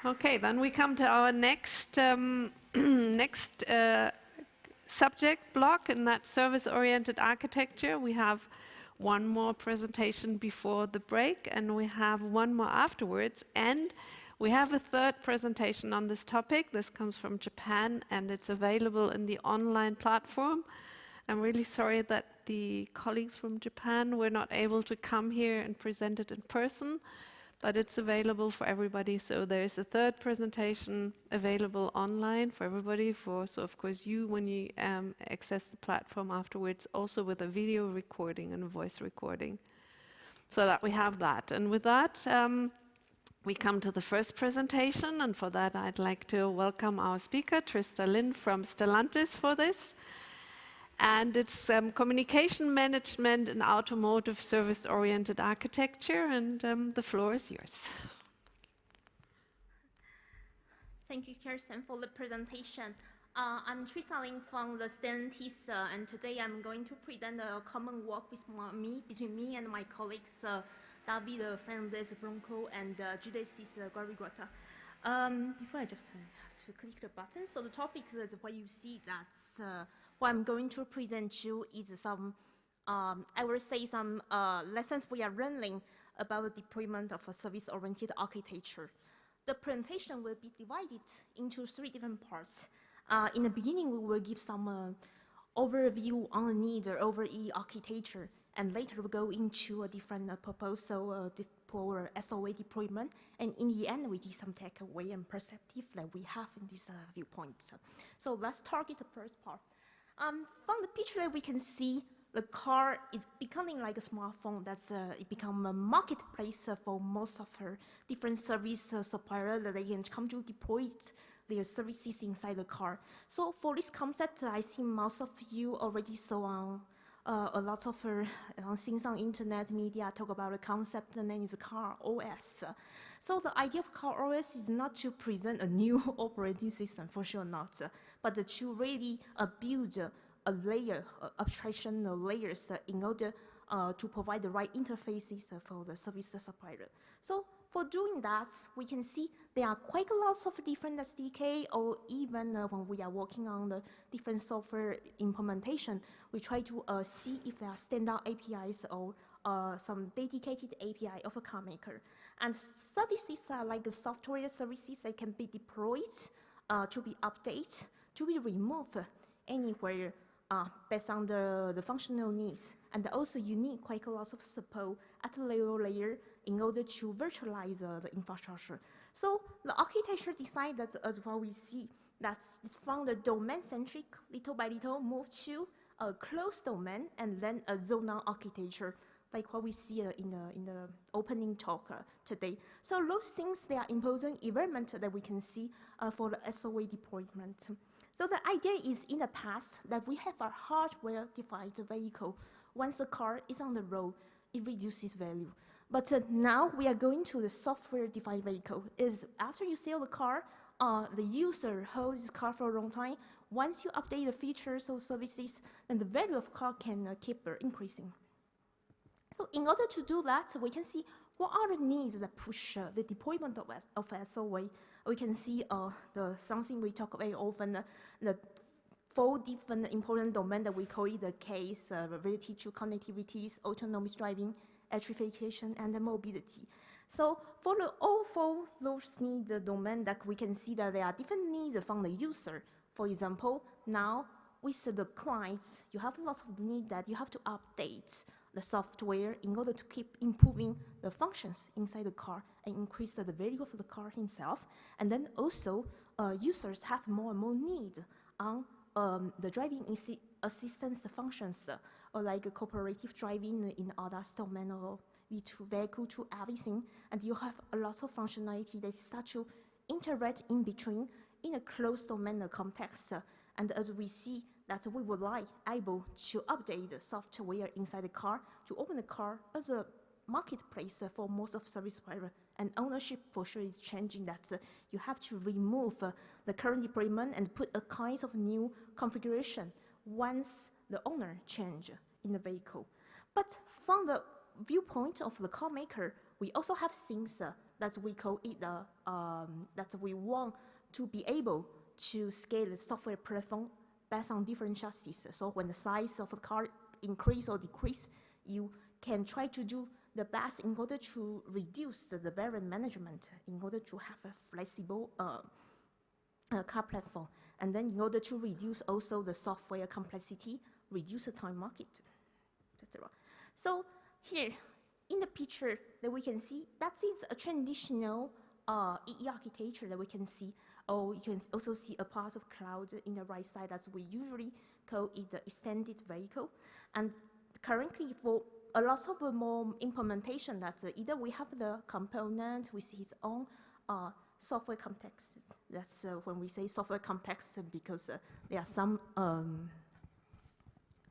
Okay, then we come to our next subject block, and that's service-oriented architecture. We have one more presentation before the break, and we have one more afterwards, and we have a third presentation on this topic. This comes from Japan, and it's available in the online platform. I'm really sorry that the colleagues from Japan were not able to come here and present it in person, but it's available for everybody. So there's a third presentation available online for everybody. So of course you, when you access the platform afterwards, also with a video recording and a voice recording, so that we have that. And with that, we come to the first presentation, and for that I'd like to welcome our speaker, Trista from Stellantis, for this. And it's communication management and automotive service-oriented architecture, and the floor is yours. Thank you, Kirsten, for the presentation. I'm Trista from the Stellantis, and today I'm going to present a common work between me and my colleagues, David, Fernandez, Blanco, and Juleixis, Guariguata. Before I just have to click the button, so the topic is what you see. That's what I'm going to present you is some, I will say some lessons we are learning about the deployment of a service-oriented architecture. The presentation will be divided into 3 different parts. In the beginning, we will give some overview on the need or overall architecture, and later we'll go into a different proposal for SOA deployment, and in the end, we give some takeaway and perspective that we have in these viewpoints. So let's target the first part. From the picture that we can see, the car is becoming like a smartphone. That's it become a marketplace for most of her different service suppliers that they can come to deploy their services inside the car. So for this concept, I think most of you already saw a lot of things on internet media talk about a concept. The name is car OS. So the idea of car OS is not to present a new operating system, for sure not, but to really build a layer, abstraction layers in order to provide the right interfaces for the service supplier. So for doing that, we can see there are quite a lot of different SDK, or even when we are working on the different software implementation, we try to see if there are standard APIs or some dedicated API of a car maker. And services are like the software services that can be deployed, to be updated, to be removed anywhere based on the functional needs. And also you need quite a lot of support at the lower layer in order to virtualize the infrastructure. So the architecture design, that's as well we see, that's from the domain-centric, little by little, move to a closed domain and then a zona architecture, like what we see in the opening talk today. So those things, they are imposing environment that we can see for the SOA deployment. So the idea is, in the past, that we have a hardware-defined vehicle. Once the car is on the road, it reduces value. But now we are going to the software-defined vehicle. Is after you sell the car, the user holds the car for a long time. Once you update the features or services, then the value of the car can keep increasing. So in order to do that, we can see what are the needs that push the deployment of SOA. We can see something we talk very often, the 4 different important domains that we call it the case related to connectivities, autonomous driving, electrification, and mobility. So for all 4 those needs domain, that we can see that there are different needs from the user. For example, now with the clients, you have lots of need that you have to update the software in order to keep improving the functions inside the car and increase the value of the car himself. And then also, users have more and more need on the driving assistance functions, or like cooperative driving in ADAS domain, or V2 vehicle to everything. And you have a lot of functionality that start to interact in between in a closed domain context. And as we see, that we would like able to update the software inside the car to open the car as a marketplace for most of service provider. And ownership for sure is changing, that you have to remove the current deployment and put a kind of new configuration once the owner change in the vehicle. But from the viewpoint of the car maker, we also have things that we call it that we want to be able to scale the software platform based on different chassis. So when the size of the car increase or decrease, you can try to do the best in order to reduce the variant management, in order to have a flexible car platform, and then in order to reduce also the software complexity, reduce the time market, etc. So here in the picture that we can see, that is a traditional EE architecture that we can see. Or you can also see a part of cloud in the right side, as we usually call it the extended vehicle. And currently, for a lot of more implementation, that either we have the component with its own software context. That's when we say software context, because there are some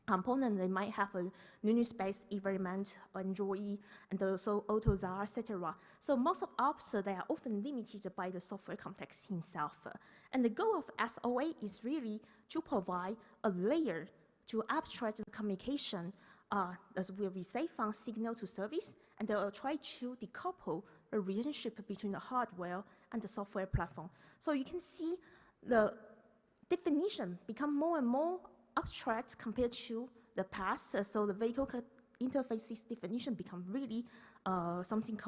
components that might have a Linux space environment, Android, and also AutoZar, etc. So most of apps, they are often limited by the software context himself. And the goal of SOA is really to provide a layer to abstract the communication as we receive from signal to service, and they'll try to decouple a relationship between the hardware and the software platform. So you can see the definition become more and more abstract compared to the past. So the vehicle interfaces definition become really something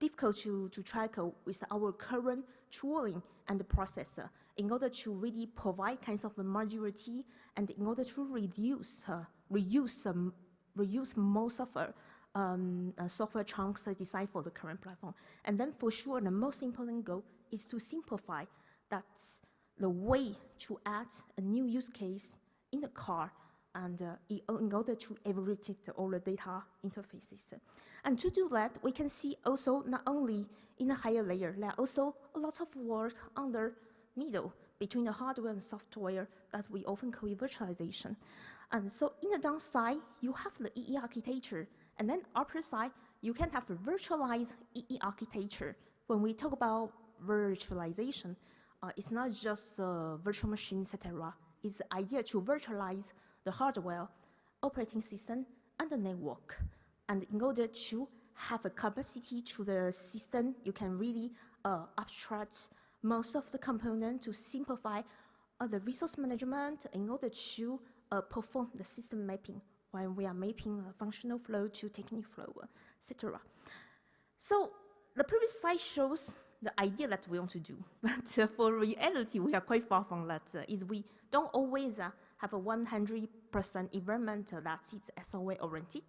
difficult to track with our current tooling and the processor, in order to really provide kinds of a modularity, and in order to reuse most of software chunks designed for the current platform. And then for sure, the most important goal is to simplify. That's the way to add a new use case in the car, and in order to aggregate all the data interfaces. And to do that, we can see also not only in a higher layer, there are also a lot of work on the middle between the hardware and software that we often call virtualization. And so in the downside, you have the EE architecture, and then upper side, you can have a virtualized EE architecture. When we talk about virtualization, it's not just virtual machines, etc. It's the idea to virtualize the hardware, operating system, and the network. And in order to have a capacity to the system, you can really abstract most of the components to simplify the resource management in order to perform the system mapping when we are mapping a functional flow to technical flow, etc. So the previous slide shows the idea that we want to do, but for reality, we are quite far from that. Is we don't always have a 100% environment that is SOA oriented,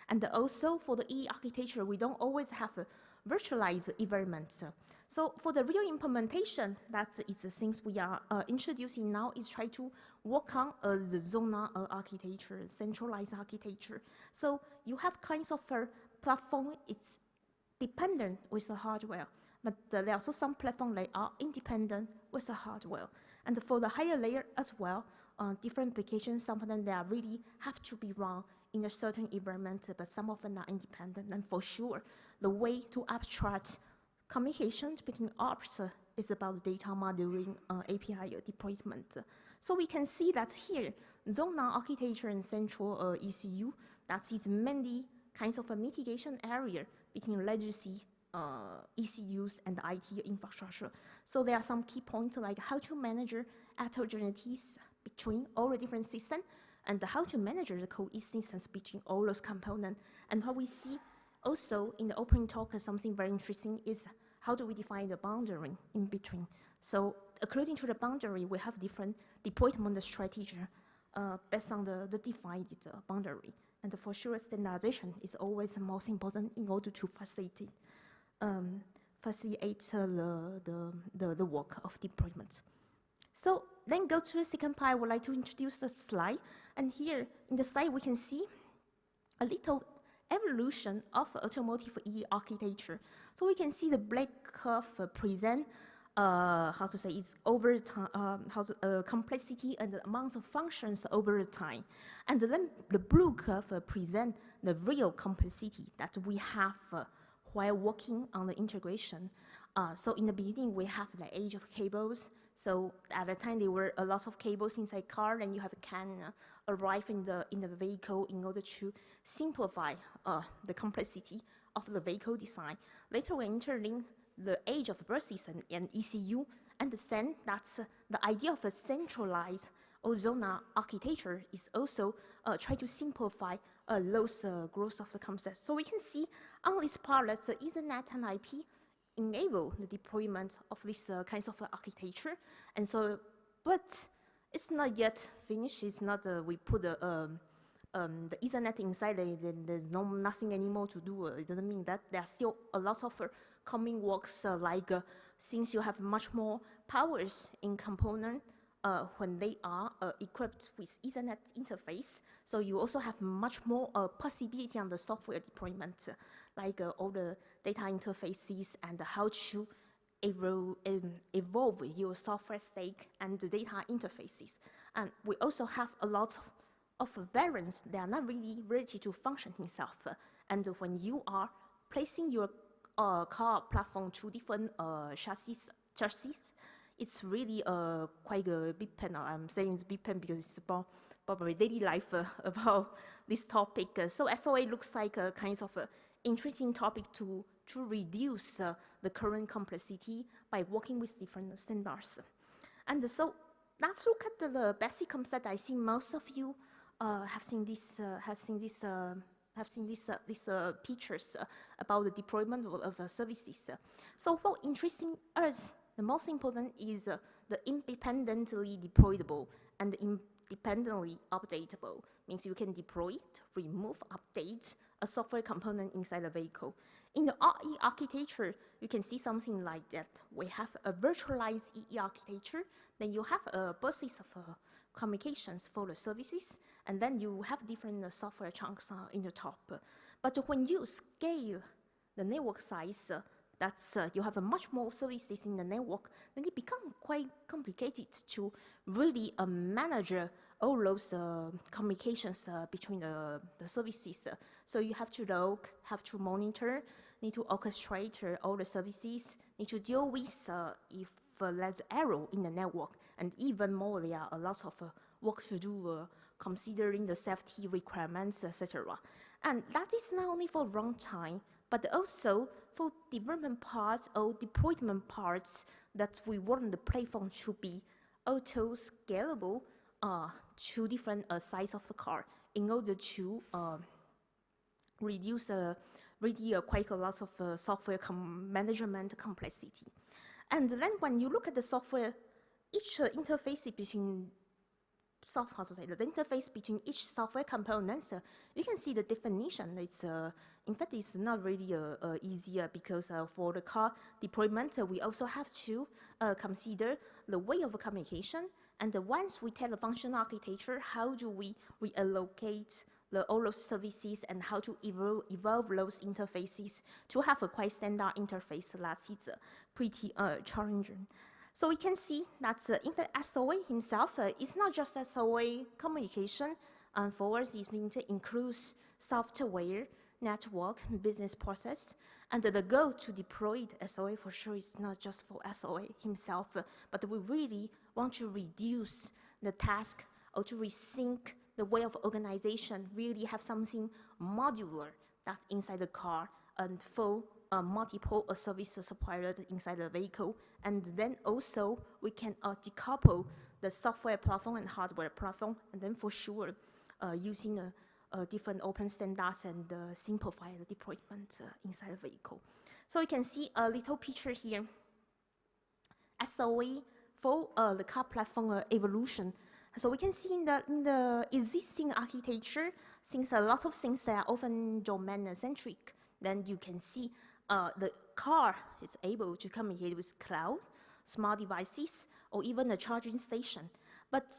and also for the EE architecture, we don't always have a virtualized environment. So for the real implementation, that is the things we are introducing now, is try to work on the zona architecture, centralized architecture. So you have kinds of a platform, it's dependent with the hardware, but there are also some platforms that are independent with the hardware. And for the higher layer as well, different applications, some of them they are really have to be run in a certain environment, but some of them are independent. And for sure, the way to abstract communications between apps is about data modeling, API deployment. So we can see that here, zona architecture and central ECU, that is mainly kinds of a mitigation area between legacy ECUs and IT infrastructure. So there are some key points like how to manage heterogeneities between all the different systems, and how to manage the coexistence between all those components. And what we see also in the opening talk, something very interesting is how do we define the boundary in between. So according to the boundary, we have different deployment strategy based on the defined boundary. And for sure, standardization is always the most important in order to facilitate the work of deployment. So then go to the second part. I would like to introduce the slide. And here in the slide, we can see a little evolution of automotive EE architecture. So we can see the black curve present it's over time, complexity and the amount of functions over time. And then the blue curve present the real complexity that we have while working on the integration. So in the beginning, we have the age of cables. So at the time, there were a lot of cables inside car, and you have can arrive in the vehicle in order to simplify the complexity of the vehicle design. Later, we're entering the age of buses and ECU, understand that the idea of a centralized or zona architecture is also try to simplify those growth of the concept. So we can see on this part that Ethernet and IP enable the deployment of this kinds of architecture. And so, but it's not yet finished. It's not we put the Ethernet inside, there's nothing anymore to do. It doesn't mean that there are still a lot of coming works like since you have much more powers in component when they are equipped with Ethernet interface. So you also have much more possibility on the software deployment, like all the data interfaces and how to evolve your software stack and the data interfaces. And we also have a lot of variants that are not really related to function itself. And when you are placing your car platform to different chassis, it's really quite a big pain. I'm saying it's a big pain because it's about my daily life about this topic. So SOA looks like a kind of interesting topic to reduce the current complexity by working with different standards. And so let's look at the basic concept. I think most of you have seen these pictures about the deployment of services. So what interesting us, the most important is the independently deployable and independently updatable. Means you can deploy it, remove, update a software component inside the vehicle. In the RE architecture, you can see something like that. We have a virtualized EE architecture, then you have a basis of communications for the services, and then you have different software chunks in the top. But when you scale the network size, that's you have a much more services in the network, then it becomes quite complicated to really manage all those communications between the services. So you have to log, have to monitor, need to orchestrate all the services, need to deal with if there's error in the network, and even more, there are a lot of work to do considering the safety requirements, etc. And that is not only for runtime, but also for development parts or deployment parts that we want the platform to be auto-scalable to different size of the car in order to reduce really quite a lot of software management complexity. And then when you look at the software, each interface between the interface between each software components, you can see the definition. It's in fact, it's not really easier because for the car deployment, we also have to consider the way of communication. And once we tell the functional architecture, how do we allocate all those services and how to evolve those interfaces to have a quite standard interface that is pretty challenging. So we can see that in the SOA himself, it's not just SOA communication. For us, it means to include software, network, business process. And the goal to deploy the SOA for sure is not just for SOA himself, but we really want to reduce the task or to rethink the way of organization, really have something modular that's inside the car and for multiple service suppliers inside the vehicle. And then also we can decouple the software platform and hardware platform, and then for sure using different open standards and simplify the deployment inside the vehicle. So you can see a little picture here. SOA for the car platform evolution. So we can see in the existing architecture, since a lot of things that are often domain-centric, then you can see the car is able to communicate with cloud, smart devices, or even a charging station. But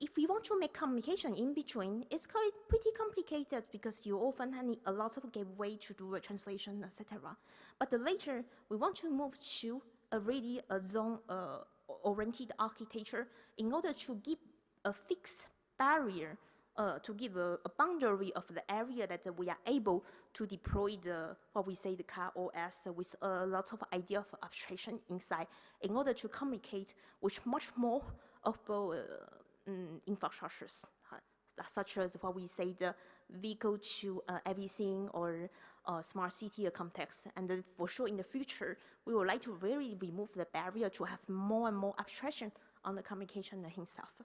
if we want to make communication in between, it's quite pretty complicated because you often need a lot of gateway to do a translation, etc. But later, we want to move to a really zone-oriented architecture in order to give a fixed barrier, to give a boundary of the area that we are able to deploy what we say the car OS with a lot of idea of abstraction inside in order to communicate with much more of infrastructures, such as what we say the vehicle to everything or smart city context. And then for sure in the future, we would like to really remove the barrier to have more and more abstraction on the communication himself.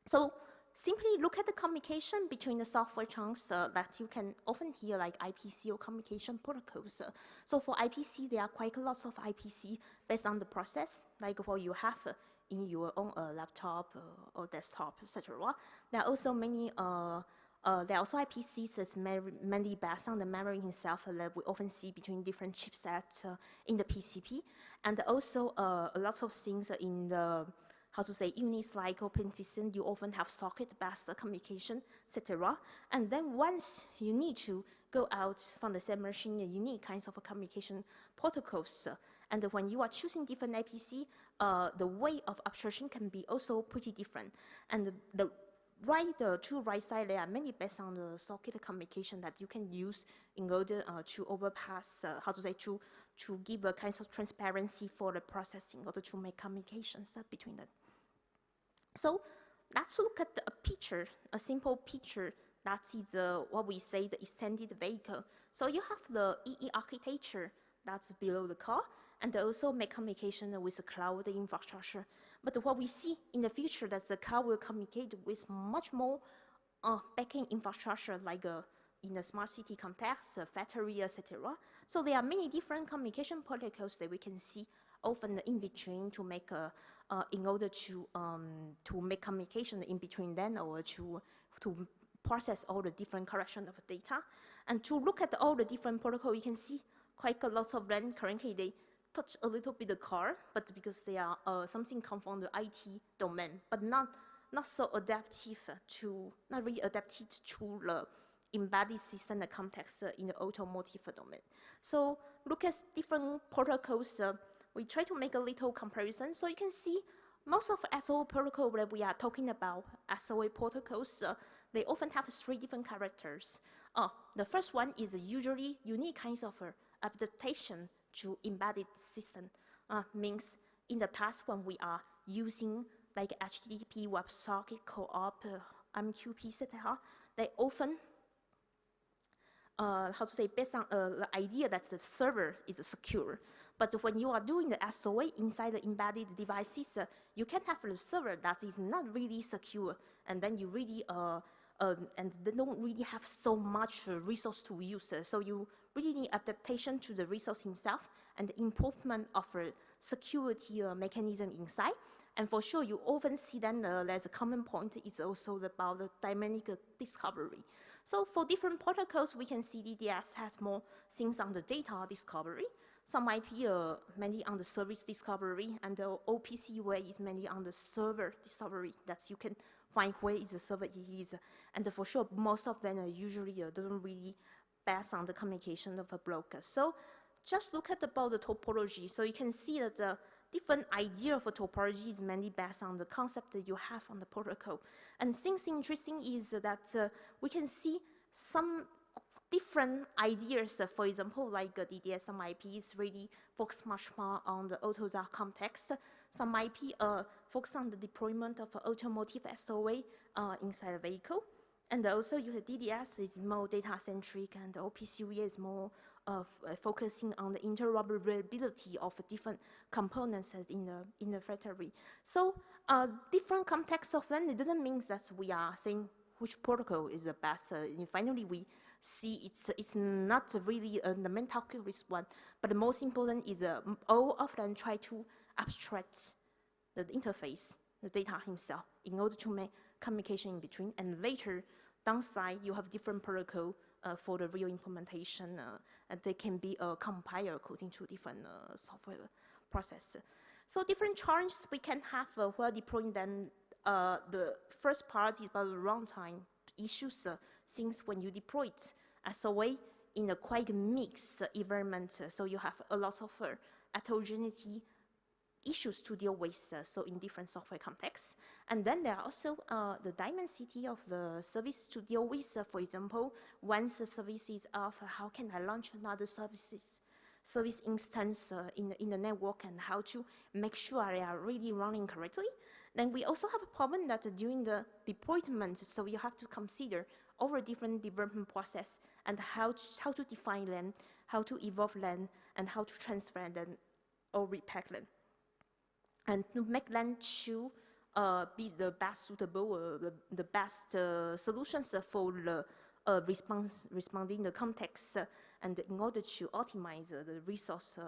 So simply look at the communication between the software chunks that you can often hear like IPC or communication protocols. So for IPC, there are quite lots of IPC based on the process, like what you have in your own laptop or desktop, etc. There are also many there are also IPCs that's mainly based on the memory itself that we often see between different chipsets in the PCP, and also a lot of things in the units like open system, you often have socket-based communication, etc. And then once you need to go out from the same machine, you need kinds of communication protocols. And when you are choosing different IPC, the way of abstraction can be also pretty different. And the two right side, they are mainly based on the socket communication that you can use in order to overpass, to give a kind of transparency for the processing in order to make communications between them. So let's look at a picture, a simple picture. That is what we say the extended vehicle. So you have the EE architecture that's below the car, and also make communication with the cloud infrastructure. But what we see in the future that the car will communicate with much more backend infrastructure, like in the smart city context, factory, etc. So there are many different communication protocols that we can see often in between to make in order to make communication in between them, or to process all the different correction of data. And to look at all the different protocols, you can see quite a lot of them. Currently, they touch a little bit the car, but because they are something come from the IT domain, but not so adaptive to, not really adapted to the embedded system context in the automotive domain. So look at different protocols. We try to make a little comparison. So you can see most of SOA protocol that we are talking about, SOA protocols, they often have 3 different characters. The first one is usually unique kinds of adaptation to embedded system. Means in the past when we are using like HTTP, WebSocket, Co-op, MQP, etc., they often based on the idea that the server is secure. But when you are doing the SOA inside the embedded devices, you can have a server that is not really secure, and then you really and they don't really have so much resource to use. So you really need adaptation to the resource himself and the improvement of a security mechanism inside. And for sure, you often see then there's a common point is also about the dynamic discovery. So for different protocols, we can see DDS has more things on the data discovery. Some might be mainly on the service discovery, and the OPC way is mainly on the server discovery. That you can find where is the server is. And for sure, most of them usually don't really based on the communication of a broker. So just look at about the topology. So you can see that the different idea of a topology is mainly based on the concept that you have on the protocol. And things interesting is that we can see some different ideas. For example, like DDS, some IP is really focus much more on the AutoZar context. Some IP focus on the deployment of automotive SOA inside a vehicle. And also you have DDS is more data-centric, and OPCUE is more focusing on the interoperability of different components in the factory. So different contexts of them, it doesn't mean that we are saying which protocol is the best. Finally, we see it's not really the main calculus one, but the most important is all of them try to abstract the interface, the data himself, in order to make communication in between. And later, downside, you have different protocol for the real implementation, and they can be compiled according to different software process. So different challenges we can have while deploying them. The first part is about the runtime issues, since when you deploy it SOA in a quite mixed environment, so you have a lot of heterogeneity issues to deal with, so in different software contexts. And then there are also the dimensity of the service to deal with. For example, once the service is off, how can I launch another service instance in the network, and how to make sure they are really running correctly. Then we also have a problem that during the deployment, so you have to consider all the different development process and how to define them, how to evolve them, and how to transfer them or repack them, and to make them to be the best suitable, the best solutions for the responding the context, and in order to optimize the resource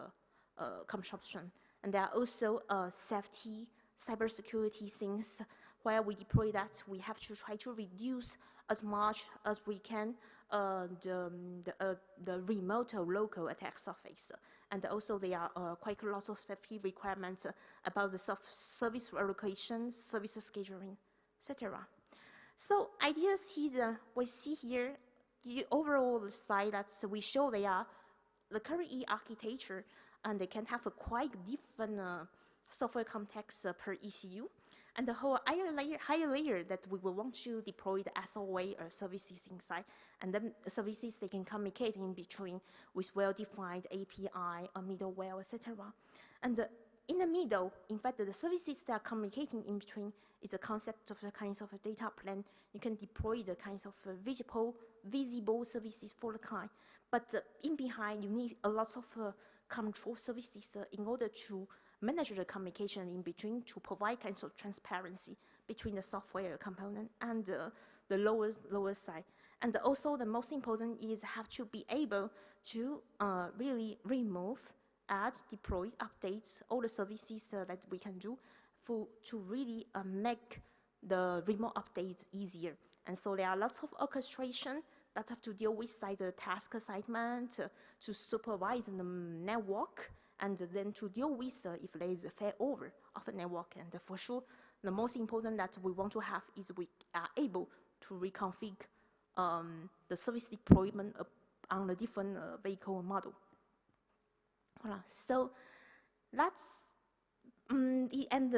consumption. And there are also safety, cybersecurity things. While we deploy that, we have to try to reduce as much as we can the remote or local attack surface. And also there are quite a lot of safety requirements about the service allocation, service scheduling, etc. So ideas here, we see here, the overall slide that we show they are the current architecture, and they can have a quite different software context per ECU. And the whole higher layer that we will want to deploy the SOA or services inside, and then services they can communicate in between with well-defined API or middleware, etc. And in the middle, in fact, the services that are communicating in between is a concept of the kinds of a data plane. You can deploy the kinds of visible services for the client. But in behind, you need a lot of control services in order to manage the communication in between, to provide kinds of transparency between the software component and the lower side. And also the most important is have to be able to really remove, add, deploy, update all the services that we can do to really make the remote updates easier. And so there are lots of orchestration that have to deal with the task assignment, to supervise the network, and then to deal with if there is a failover of a network. And for sure, the most important that we want to have is we are able to reconfigure the service deployment on the different vehicle model. Voilà. So that's the end,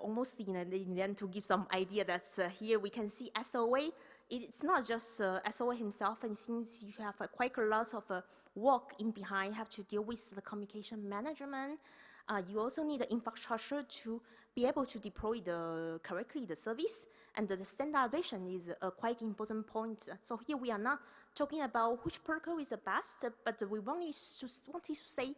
almost in the end, to give some idea that here we can see SOA. It's not just SOA himself, and since you have quite a lot of work in behind, have to deal with the communication management. You also need the infrastructure to be able to deploy correctly the service, and the standardization is a quite important point. So here we are not talking about which protocol is the best, but we wanted to say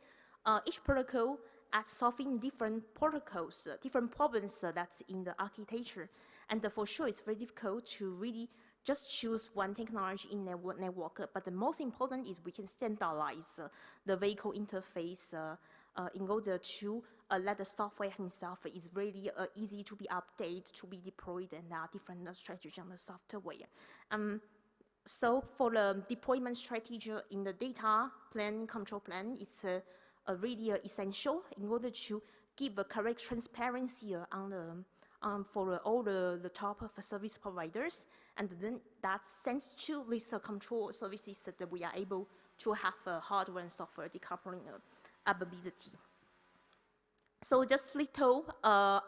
each protocol at solving different protocols, different problems that's in the architecture. And for sure, it's very difficult to really just choose one technology in network, but the most important is we can standardize the vehicle interface in order to let the software himself is really easy to be updated, to be deployed, and there are different strategies on the software. So for the deployment strategy in the data plan, control plan, it's really essential in order to give a correct transparency on the for all the top of service providers, and then that sends to this control services that we are able to have hardware and software decoupling ability. So just little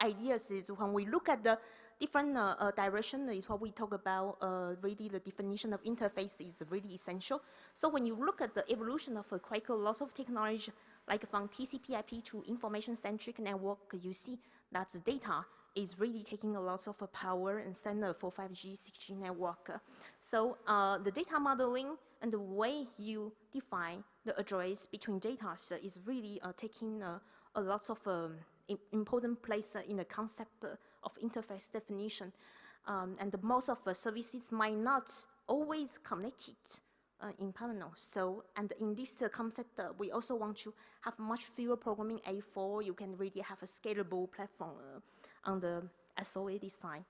ideas is when we look at the different direction is what we talk about, really the definition of interface is really essential. So when you look at the evolution of quite a lot of technology, like from TCP/IP to information-centric network, you see that the data is really taking a lot of power and standard for 5G, 6G network. So the data modeling and the way you define the address between data is really taking a lot of important place in the concept of interface definition. And most of the services might not always connected in parallel. So, and in this concept, we also want to have much fewer programming A4. You can really have a scalable platform on the SOA design.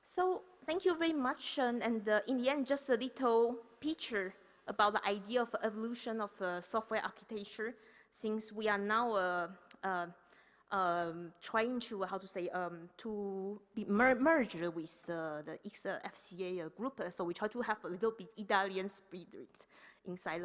So thank you very much. And in the end, just a little picture about the idea of evolution of software architecture, since we are now trying to, to be merged with the FCA group. So we try to have a little bit Italian spirit inside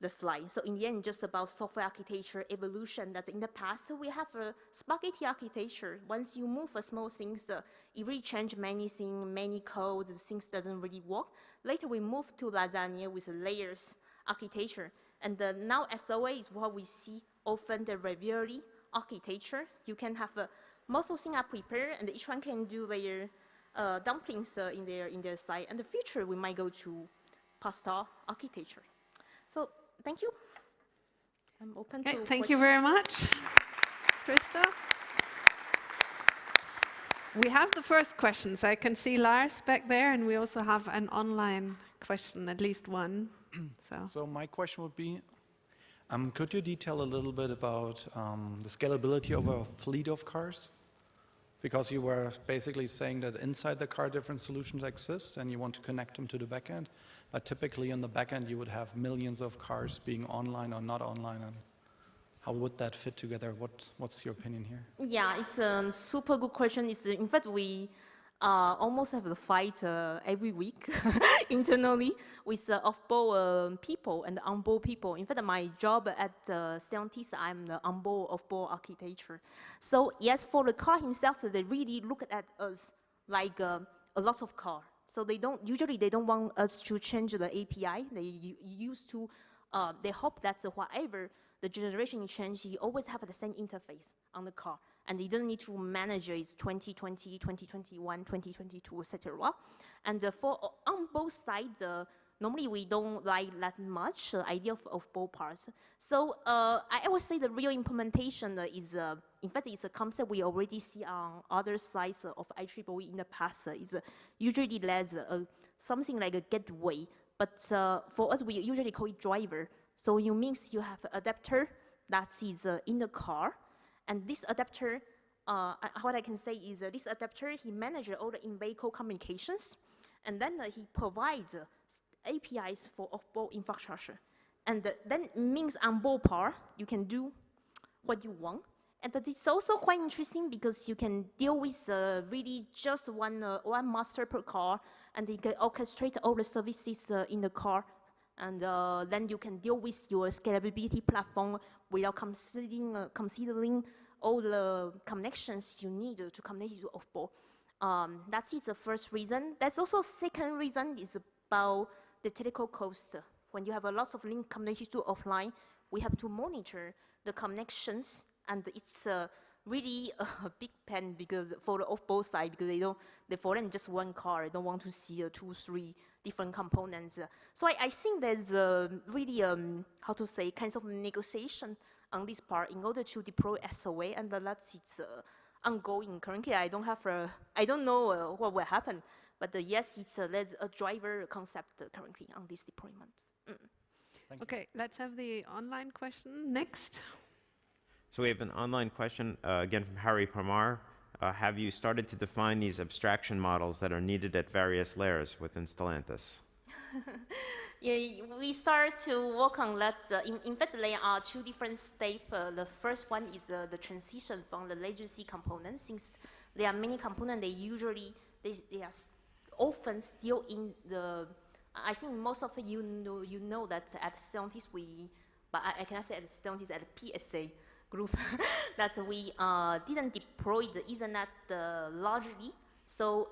the slide. So in the end, just about software architecture evolution, that in the past, we have a spaghetti architecture. Once you move small things, it really change many things, many code, things doesn't really work. Later, we moved to lasagna with layers architecture. And now SOA is what we see often the ravioli architecture. You can have most of things are prepared, and each one can do their dumplings in their side. In the future, we might go to pasta architecture. So thank you. I'm open to Thank you very much, Trista. We have the first questions. I can see Lars back there, and we also have an online question, at least one. So my question would be, could you detail a little bit about the scalability of a fleet of cars? Because you were basically saying that inside the car different solutions exist and you want to connect them to the back end, but typically in the back end you would have millions of cars being online or not online, and how would that fit together? What's your opinion here? Yeah, it's a super good question. In fact, we almost have the fight every week internally with off-board people and on-board people. In fact, my job at Stellantis, I'm the on-board, off-board architecture. So yes, for the car himself, they really look at us like a lot of car. So usually they don't want us to change the API. They hope that whatever the generation change, you always have the same interface on the car. And you don't need to manage it 2020, 2021, 2022, etc. And on both sides, normally we don't like that much idea of both parts. So I would say the real implementation is, in fact, it's a concept we already see on other sides of IEEE in the past. Is usually there's something like a gateway, but for us we usually call it driver. So you means you have an adapter that is in the car, and this adapter, what I can say is this adapter, he manages all the in-vehicle communications, and then he provides APIs for off-board infrastructure. And then means on-board part, you can do what you want. And it's also quite interesting because you can deal with really just one master per car, and you can orchestrate all the services in the car. And then you can deal with your scalability platform without considering all the connections you need to connect to off-board. That is the first reason. That's also second reason is about the telco cost. When you have a lot of link connected to offline, we have to monitor the connections, and it's really a big pain because for the off-board side, because for them just one car, they don't want to see 2, 3 different components. So I think there's really, how to say, kinds of negotiation on this part in order to deploy SOA, and that's it's ongoing. Currently, I don't know what will happen, but yes, there's a driver concept currently on these deployments. Okay, let's have the online question next. So we have an online question, again from Harry Parmar. Have you started to define these abstraction models that are needed at various layers within Stellantis? Yeah, we started to work on that. In fact, there are 2 different steps. The first one is the transition from the legacy components. Since there are many components, they are often still in the. I think most of you know that at Stellantis but I cannot say at Stellantis, at the PSA group, that we didn't deploy the Ethernet largely. So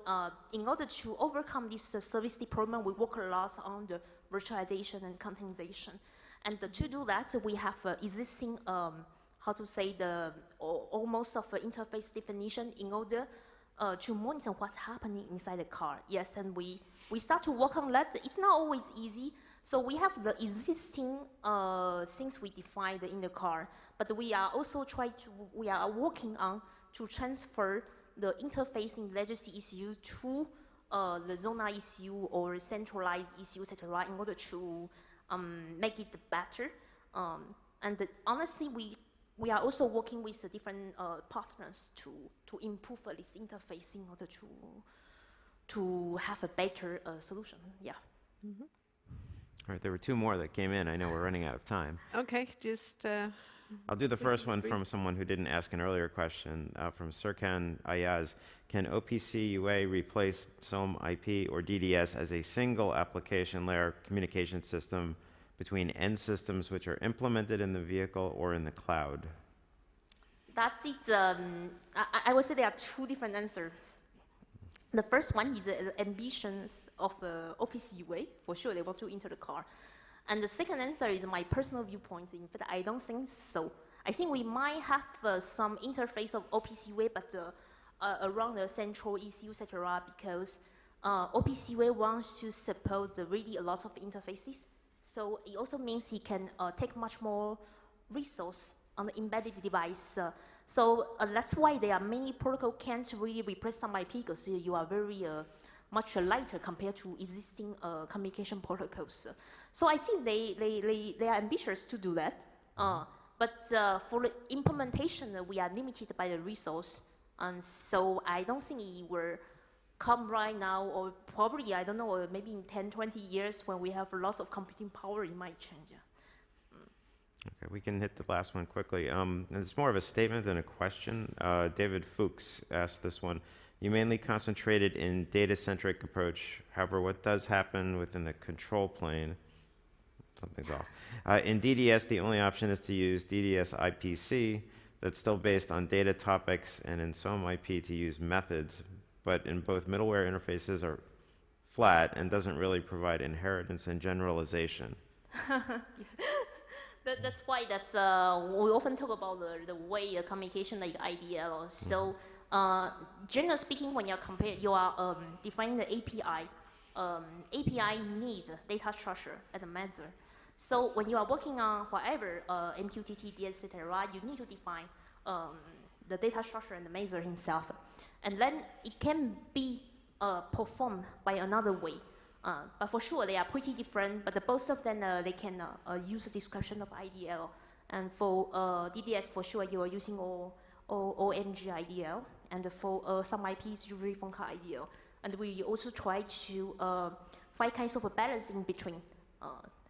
in order to overcome this service deployment, we work a lot on the virtualization and containerization. And to do that, we have existing, how to say, almost of interface definition in order to monitor what's happening inside the car. Yes, and we start to work on that. It's not always easy. So we have the existing things we defined in the car, but we are also we are working on to transfer the interfacing legacy issue to the zona issue or centralized issue, etc., in order to make it better. And honestly, we are also working with the different partners to improve this interface in order to have a better solution. Yeah. Mm-hmm. All right, there were 2 more that came in. I know we're running out of time. Okay, just... I'll do the first one from someone who didn't ask an earlier question, from Serkan Ayaz. Can OPC UA replace SOM IP or DDS as a single application layer communication system between end systems which are implemented in the vehicle or in the cloud? That is, I would say there are 2 different answers. The first one is the ambitions of OPC UA. For sure, they want to enter the car. And the second answer is my personal viewpoint. In fact, I don't think so. I think we might have some interface of OPC UA, but around the central ECU, etc., because OPC wants to support really a lot of interfaces. So it also means it can take much more resource on the embedded device. So that's why there are many protocol can't really replace some IP because you are very much lighter compared to existing communication protocols. So I think they are ambitious to do that. But for the implementation, we are limited by the resource. And so I don't think it will come right now, or probably, I don't know, or maybe in 10, 20 years when we have lots of computing power, it might change. Okay, we can hit the last one quickly. It's more of a statement than a question. David Fuchs asked this one. You mainly concentrated in data-centric approach. However, what does happen within the control plane? Something's off. In DDS, the only option is to use DDS IPC that's still based on data topics, and in SOM IP to use methods, but in both middleware interfaces are flat and doesn't really provide inheritance and generalization. That's why we often talk about the way communication like IDL. So generally speaking, when you are defining the API, API needs data structure and a method. So when you are working on whatever MQTT, DS, etc., you need to define the data structure and the method himself, and then it can be performed by another way. But for sure, they are pretty different, but both of them, they can use a description of IDL. And for DDS, for sure, you are using ONG IDL, and for some IPs, usually Funka IDL. And we also try to find kinds of a balance in between.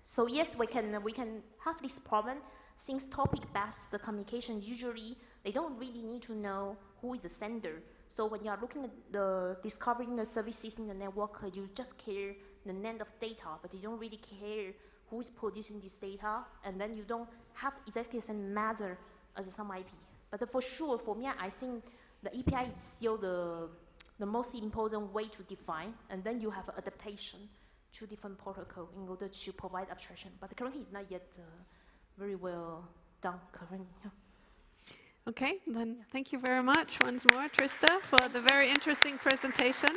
So yes, we can have this problem, since topic-based communication, usually, they don't really need to know who is the sender. So when you are looking at discovering the services in the network, you just care the net of data, but you don't really care who is producing this data, and then you don't have exactly the same matter as some IP. But for sure, for me, I think the API is still the most important way to define, and then you have adaptation to different protocol in order to provide abstraction. But currently, it's not yet very well done currently. Yeah. Okay, then thank you very much once more, Trista, for the very interesting presentation.